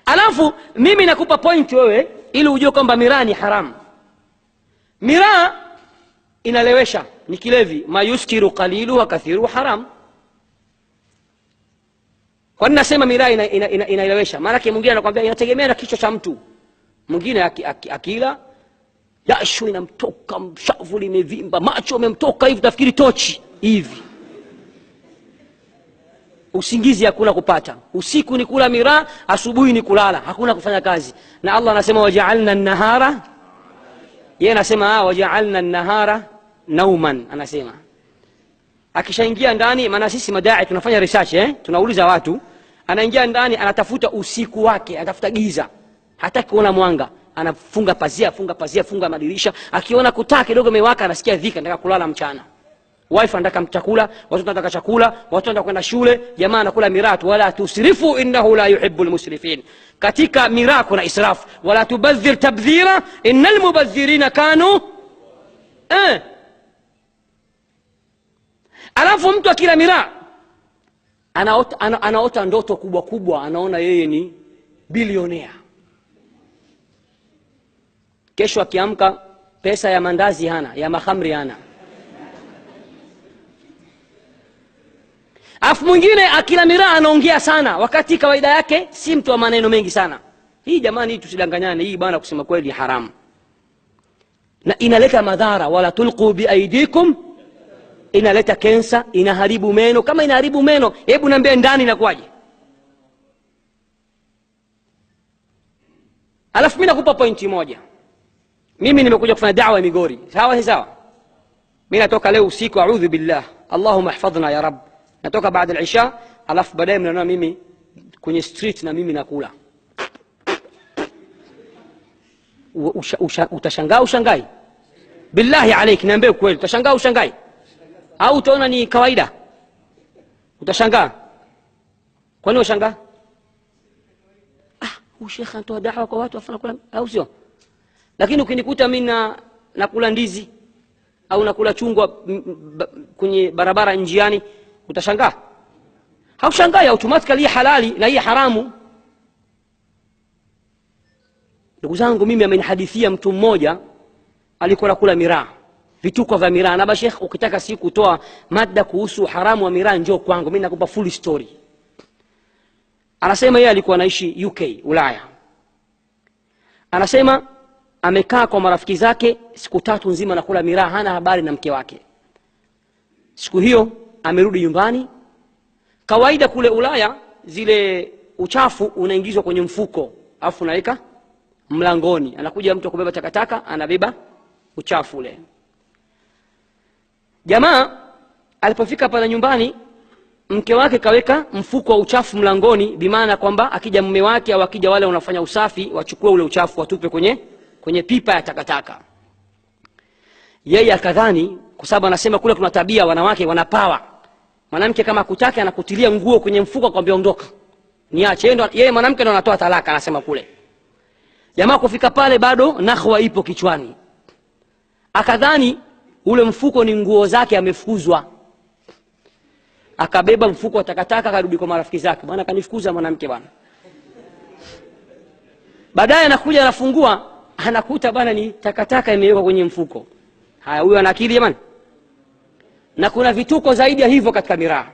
Alafu mimi nakupa point wewe ili ujue kwamba miraa ni haramu. Miraa inalewesha, ni kilevi. Mayuskiru qalilu wa kathiru haram. Kwa nini nasema miraa inalewesha? Maana yake mwingine anakuambia inategemea na kichwa cha mtu. Mwingine akila jasho inamtoka, mshavu limevimba, macho yamemtoka hivi tafikiri tochi hivi. Usingizi hakuna kupata. Usiku ni kula miraa, asubuhi ni kulala, hakuna kufanya kazi. Na Allah anasema waja'alna an-nahara, yeye anasema waja'alna an-nahara nauman. Anasema akishaingia ndani, maana sisi madai tunafanya research tunauliza watu, anaingia ndani anatafuta usiku wake, anatafuta giza, hataki kuona mwanga, anafunga pazia, funga madirisha. Akiona kutaa kidogo imewaka anasikia dhika, anataka kulala mchana. Wife anataka chakula, watoto wanataka chakula, watu wanataka kwenda shule, jamaa anakula miraa. Wala tusrifu innahu la yuhibbul musrifin. Katika miraa kuna israf. Wala tubadhir tabdhira innal mubadhirina kanu Alafu mtu akila miraa anaota ndoto kubwa kubwa, anaona yeye ni bilionea. Kesho akiamka pesa ya mandazi hana, ya mahamri hana. Alafu mwingine akila miraa anaongea sana, wakati kawaida yake si mtu wa maneno mengi sana. Hii jamani, hii tusidanganyane, hii bana kusema kweli haramu. Na inaleta madhara. Wala tulqu biaidikum, inaleta kensa, inaharibu meno. Kama inaharibu meno, hebu niambie ndani inakuwaje? Alafu mimi nakupa pointi moja. Mimi nimekuja kufanya da'wa Migori. Sawa sawa? Mimi natoka leo usiku, a'udhu billah, Allahumma ihfadhna ya Rabb. Natoka baada ya Isha, alafu baadaye mnaona mimi kwenye street na mimi nakula. Utashangaa ushangai? Billahi alayk, niambie kweli, utashangaa ushangai? Au utaona ni kawaida? Utashangaa. Kwa nini ushangaa? Huyu sheikh anatoa da'wa kwa watu afanya kula, au sio? Lakini ukinikuta mimi nakula ndizi au nakula chungwa kwenye barabara njiani, utashangaa? Haushangai, automatically halali na hii haramu. Ndugu zangu, mimi amenihadithia mtu mmoja alikuwa anakula miraa, vituko vya miraa. Na Sheikh, ukitaka si kutoa mada kuhusu haramu wa miraa, njoo kwangu, mimi nakupa full story. Anasema yeye alikuwa anaishi UK, Ulaya. Anasema amekaa kwa marafiki zake siku 3 nzima nakula miraa, hana habari na mke wake. Siku hiyo amerudi nyumbani. Kawaida kule Ulaya zile uchafu unaingizwa kwenye mfuko, afu unaweka mlangoni. Anakuja mtu kubeba takataka, anabeba uchafu ule. Jamaa alipofika pale nyumbani, mke wake kaweka mfuko wa uchafu mlangoni, bimaana kwamba akija mume wake au akija wale wanafanya usafi wachukue ule uchafu watupe kwenye pipa ya takataka. Yeye akadhani, kwa sababu anasema kule kuna tabia wanawake wanapawa. Mwanamke kama kutaka anakutilia nguo kwenye mfuko akwambia ondoka, niache. Yeye mwanamke ndo anatoa talaka, anasema kule. Jamaa kufika pale bado nahwa ipo kichwani. Akadhani ule mfuko ni nguo zake amefukuzwa. Akabeba mfuko wa takataka akarudi kwa marafiki zake. Bwana kanifukuza mwanamke bwana. Baadaye anakuja anafungua, anakuta bwana ni takataka imewekwa kwenye mfuko. Haya, huyo ana akili jamani? Na kuna vituko zaidi ya hivyo katika miraa.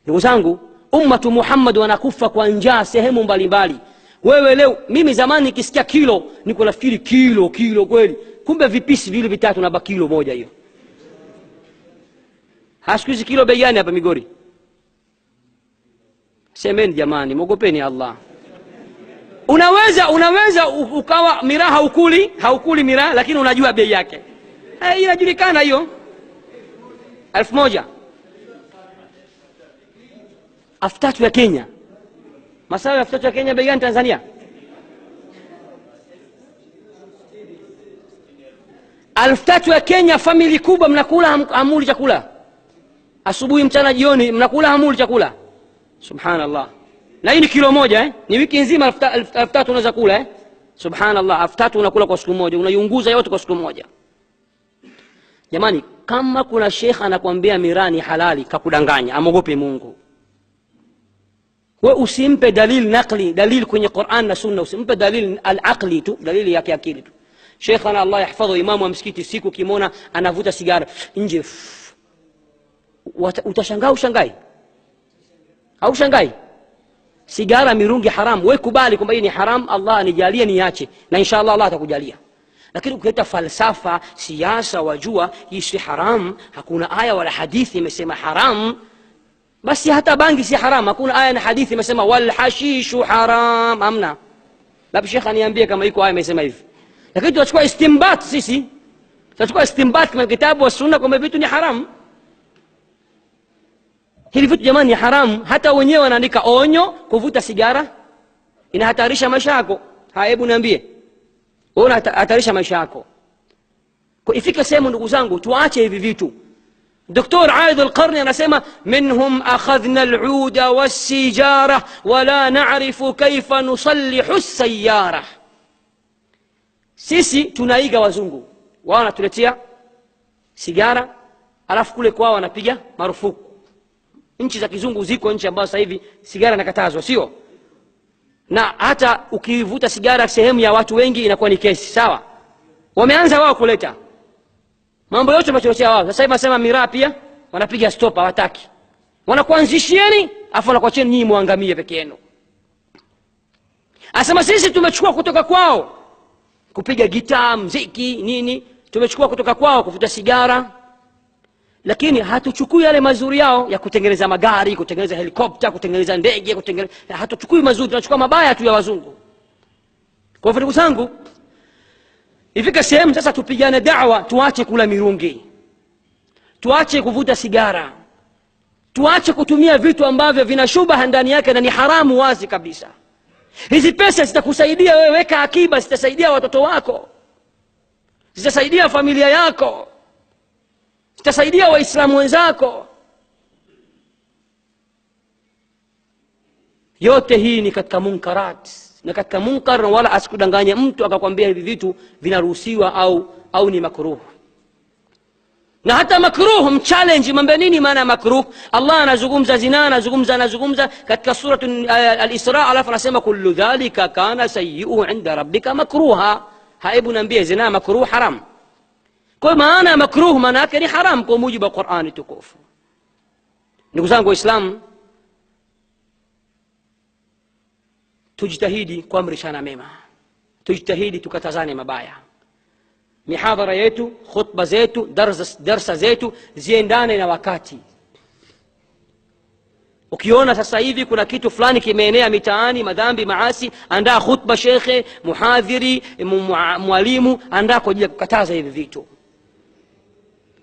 Ndugu zangu, ummatu Muhammad wanakufa kwa njaa sehemu mbalimbali. Wewe leo, mimi zamani nikisikia kilo niko nafikiri kilo kweli, kumbe vipisi vile vitatu na baki kilo moja hiyo. Hasikuzi kilo bei gani hapa Migori? Semeni jamani, mwogopeni Allah. Unaweza ukawa miraa haukuli miraa, lakini unajua bei yake. Inajulikana hiyo. 1000 3 ya Kenya. Masawa ya 3 ya Kenya bei gani Tanzania? 3 ya Kenya, family kubwa, mnakula hamuli chakula. Asubuhi, mchana, jioni mnakula hamuli chakula. Subhanallah. Na hii ni kilo moja ni wiki nzima 3 unaweza kula Subhanallah, 3 unakula kwa siku moja, unaiunguza yote kwa siku moja. Jamani, kama kuna sheikh anakuambia miraa ni halali, kakudanganya, amogope Mungu. Wewe usimpe dalil naqli, dalil kwenye Qur'an na Sunna, usimpe dalil al-aqli tu, dalili yake akili tu. Sheikhana Allah yahfadhu, imamu wa msikiti, siku kimona anavuta sigara nje, utashangaa ushangai au shangai? Sigara, mirungi haram, wewe kubali kwamba hii ni haram, Allah anijalie niache, na inshallah Allah atakujalia. Lakini ukileta falsafa, siasa, wajua hii si haram, hakuna aya wala hadithi imesema haram, basi hata bangi si haram, hakuna aya na hadithi imesema wal hashishu haram, amna. Labda Sheikh aniambie kama iko aya imesema hivi. Lakini tunachukua istinbat, sisi tunachukua istinbat kwenye kitabu wa Sunna kwamba vitu ni haram. Hivi vitu jamani ni haram. Hata wenyewe wanaandika onyo, kuvuta sigara inahatarisha maisha yako. Hebu niambie, wewe unahatarisha maisha yako? Kwa ifika sehemu, ndugu zangu, tuache hivi vitu. Dr. Aid al-Qarni anasema minhum akhadhna al-uda was-sijara wa la na'rifu kayfa nusallihu as-sayyara. Sisi tunaiga wazungu, wao wanatuletea sigara, alafu kule kwao wanapiga marufuku. Nchi za kizungu ziko nchi ambazo sasa hivi sigara inakatazwa, sio? Na hata ukivuta sigara sehemu ya watu wengi inakuwa ni kesi, sawa? Wameanza wao kuleta mambo yote machochea wao. Sasa hivi nasema miraa pia wanapiga stop, hawataki. Wanakuanzishieni afu wanakuacheni nyinyi muangamie peke yenu. Asema sisi tumechukua kutoka kwao kupiga gitaa, muziki, nini, tumechukua kutoka kwao kuvuta sigara, lakini hatuchukui yale mazuri yao ya kutengeneza magari, kutengeneza helikopta, kutengeneza ndege, kutengeneza, hatuchukui mazuri, tunachukua mabaya tu ya wazungu. Kwa hivyo ndugu zangu, ifika sehemu sasa tupigane da'wa, tuache kula mirungi, tuache kuvuta sigara, tuache kutumia vitu ambavyo vina shubha ndani yake na ni haramu wazi kabisa. Hizi pesa zitakusaidia wewe, weka akiba, zitasaidia watoto wako, zitasaidia familia yako, zitasaidia waislamu wenzako. Yote hii ni katika munkarat, na katika munkar, wala asikudanganya mtu akakwambia hivi vitu vinaruhusiwa au ni makruh. Na hata makruh mchallenge, mambo nini maana makruh? Allah anazungumza zina, anazungumza katika surah al-Isra, alafu anasema kullu dhalika kana sayyi'u 'inda rabbika makruha. Hebu niambie, zina makruh haram? Kwa maana makruh maana yake ni haram kwa mujibu wa Qur'ani tukufu. Ndugu zangu Waislamu, tujitahidi kuamrishana mema, tujitahidi tukatazane mabaya. Mihadhara yetu, khutba zetu, darsa zetu ziendane na wakati. Ukiona sasa hivi kuna kitu fulani kimeenea mitaani, madhambi, maasi, andaa khutba shekhe, muhadhiri, mwalimu, andaa kwa ajili ya kukataza hivi vitu.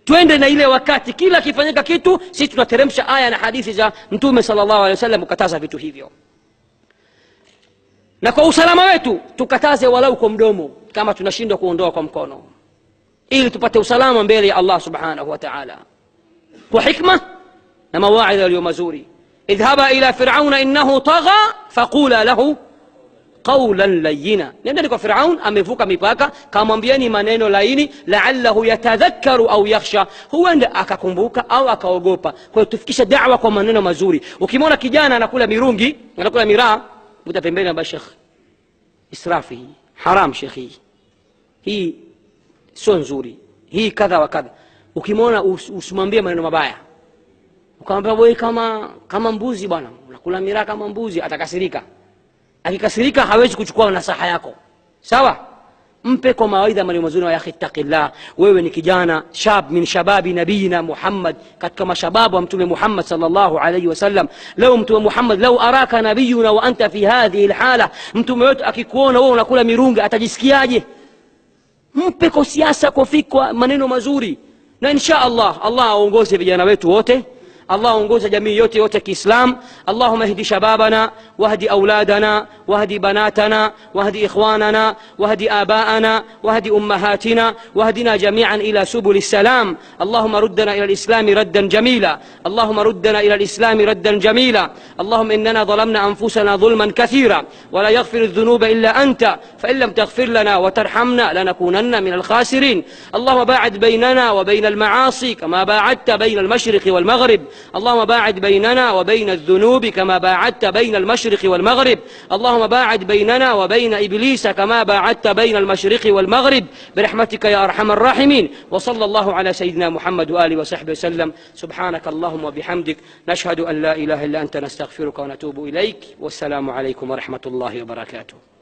Twende na ile wakati, kila kifanyika kitu sisi tunateremsha aya na hadithi za Mtume sallallahu alaihi wasallam kukataza vitu hivyo. Na kwa usalama wetu tukataze walau kwa mdomo kama tunashindwa kuondoa kwa mkono, ili tupate usalama mbele ya Allah subhanahu wa ta'ala. Kwa hikma na mawaidha yaliyo mazuri. Idhhaba ila fir'auna innahu tagha faqula lahu qawlan layyina. Nendeni kwa Firaun, amevuka mipaka, kamwambieni maneno laini, la'allahu yatadhakkaru au yakhsha, huenda akakumbuka au akaogopa. Kwa hiyo tufikishe da'wa kwa maneno mazuri. Ukimwona kijana anakula mirungi, anakula miraa, buta pembeni, aba Sheikh, israfi haram, Sheikh, hii sio nzuri, hii kadha wa kadha. Ukimwona usimwambie maneno mabaya, ukamwambia wewe kama mbuzi bwana, unakula miraa kama mbuzi, atakasirika. Akikasirika hawezi kuchukua nasaha yako, sawa? Mpe kwa mawaidha maneno mazuri, ya akhi taqillah, wewe ni kijana shab min shababi nabiyina Muhammad, katika mashababu wa Mtume Muhammad sallallahu alayhi wasallam. Leo Mtume Muhammad, lau araka nabiyuna wa anta fi hadhihi alhala, mtume wetu akikuona wewe unakula mirungi atajisikiaje? Mpe kwa siasa, kwa fikwa, maneno mazuri, na insha Allah aongoze vijana wetu wote, الله أنقذ جميع يوتي كإسلام. اللهم اهدي شبابنا واهدي أولادنا واهدي بناتنا واهدي إخواننا واهدي آباءنا واهدي أمهاتنا واهدنا جميعا إلى سبل السلام. اللهم ردنا إلى الإسلام ردا جميلا، اللهم ردنا إلى الإسلام ردا جميلا. اللهم إننا ظلمنا أنفسنا ظلما كثيرا ولا يغفر الذنوب إلا أنت، فإن لم تغفر لنا وترحمنا لنكونن من الخاسرين. اللهم باعد بيننا وبين المعاصي كما باعدت بين المشرق والمغرب. اللهم باعد بيننا وبين الذنوب كما باعدت بين المشرق والمغرب. اللهم باعد بيننا وبين إبليس كما باعدت بين المشرق والمغرب برحمتك يا أرحم الراحمين. وصلى الله على سيدنا محمد وآله وصحبه وسلم. سبحانك اللهم وبحمدك، نشهد أن لا إله إلا أنت، نستغفرك ونتوب إليك. والسلام عليكم ورحمة الله وبركاته.